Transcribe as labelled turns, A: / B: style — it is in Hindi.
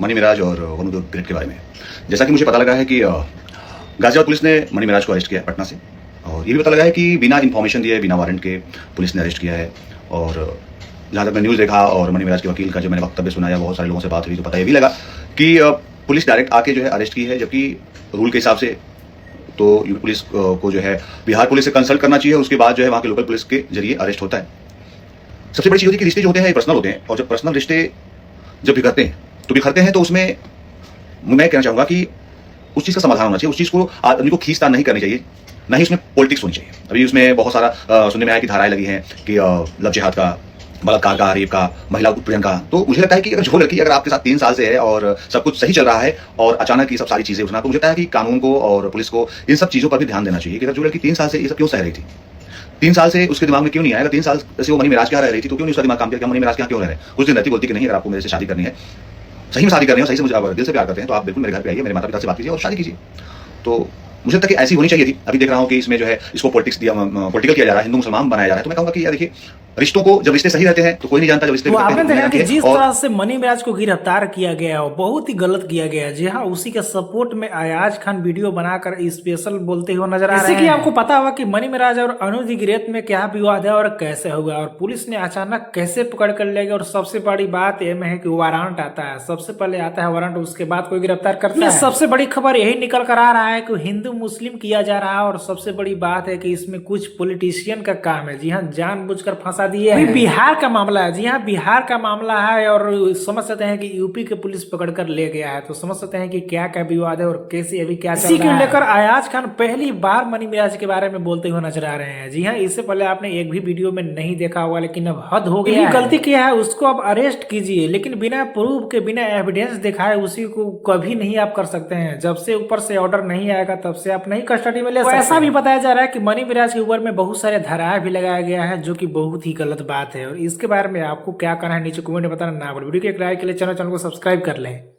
A: मनी मिराज और वरुण ग्रेट के बारे में। जैसा कि मुझे पता लगा है कि गाजियाबाद पुलिस ने मनी मिराज को अरेस्ट किया है पटना से, और ये भी पता लगा है कि बिना इन्फॉर्मेशन दिए, बिना वारंट के पुलिस ने अरेस्ट किया है। और जहाँ तक मैं न्यूज़ देखा और मनी मिराज के वकील का जो मैंने वक्तव्य सुना या बहुत सारे लोगों से बात हुई तो पता ये भी लगा कि पुलिस डायरेक्ट आके जो है अरेस्ट की है, जबकि रूल के हिसाब से तो यूपी पुलिस को जो है बिहार पुलिस से कंसल्ट करना चाहिए, उसके बाद जो है वहाँ के लोकल पुलिस के जरिए अरेस्ट होता है। सबसे बड़ी चीज़ होती है कि रिश्ते जो होते हैं पर्सनल होते हैं, और जब पर्सनल रिश्ते जब बिखरते हैं तो उसमें मैं कहना चाहूँगा कि उस चीज़ का समाधान होना चाहिए। उस चीज़ को आदमी को खींचतान नहीं करनी चाहिए, ना ही उसमें पॉलिटिक्स होनी चाहिए। अभी उसमें बहुत सारा सुनने में आया कि धाराएं लगी हैं कि लव जिहाद का, बलात्कार का, रेप का, महिला उत्पीड़न का। तो मुझे लगता है कि अगर जो लड़की अगर आपके साथ 3 साल से है और सब कुछ सही चल रहा है और अचानक ये सब सारी चीजें उठना, तो मुझे लगता है कि कानून को और पुलिस को इन सब चीजों पर भी ध्यान देना चाहिए कि अगर जो लड़की 3 साल से ये सब क्यों सह रही थी, 3 साल से उसके दिमाग में क्यों नहीं आया, अगर 3 साल से वो मनी मिराज के यहाँ रह रही थी तो क्यों नहीं उसका दिमाग काम किया, मनी मिराज के यहाँ क्यों रह रहे हैं। उस दिन रहती बोलती कि नहीं, अगर आपको मेरे से शादी करनी है, सही में शादी करनी है, सही से मुझे दिल से प्यार करते हैं, तो आप बिल्कुल मेरे घर पे आइए, मेरे माता पिता से बात कीजिए और शादी कीजिए। तो मुझे लगता है कि ऐसी होनी चाहिए थी। अभी देख रहा हूँ कि इसमें जो है इसको पॉलिटिकल किया जा रहा है, हिंदू मुसलमान बनाया जा रहा है। तो मैं कहूँगा कि यार देखिए, रिश्तों को जब रिश्ते सही रहते हैं तो कोई नहीं जानता, जब रिश्ते
B: आपने देखा कि जिस तरह से मनी मिराज को गिरफ्तार किया गया वो बहुत ही गलत किया गया। जी हाँ, उसी के सपोर्ट में अयाज खान वीडियो बनाकर स्पेशल बोलते हुए नजर आ रहे हैं। जैसे कि आपको पता होगा कि मनी मिराज और अनुज गिरेत में क्या विवाद है और कैसे होगा, और पुलिस ने अचानक कैसे पकड़ कर ले गया। और सबसे बड़ी बात यह में है कि वारंट आता है, सबसे पहले आता है वारंट, उसके बाद कोई गिरफ्तार करता है। सबसे बड़ी खबर यही निकल कर आ रहा है कि हिंदू मुस्लिम किया जा रहा है, और सबसे बड़ी बात है कि इसमें कुछ पॉलिटिशियन का काम है। जी हाँ, जानबूझकर फंसा दिए हैं। बिहार का मामला है, जी हाँ, बिहार का मामला है, और समझ सकते हैं कि यूपी के पुलिस पकड़ कर ले गया है। तो समझ सकते हैं कि क्या क्या विवाद है और कैसे अभी क्या चल रहा है। लेकर अयाज खान पहली बार मनी मिराज के बारे में बोलते हुए नजर आ रहे हैं। जी हाँ, इससे पहले आपने एक भी वीडियो में नहीं देखा होगा, लेकिन अब हद हो गई, गलती किया है उसको अब अरेस्ट कीजिए, लेकिन बिना प्रूफ के, बिना एविडेंस दिखाए उसी को कभी नहीं आप कर सकते हैं। जब से ऊपर से ऑर्डर नहीं आएगा तब से आप नहीं कस्टडी में ले सकते। ऐसा भी बताया जा रहा है कि मनी मिराज के ऊपर में बहुत सारे धाराएं भी लगाया गया है, जो कि बहुत ही गलत बात है। और इसके बारे में आपको क्या कहना है नीचे कमेंट में बताना ना भूलिए। वीडियो के लाइक के लिए चैनल को सब्सक्राइब कर लें।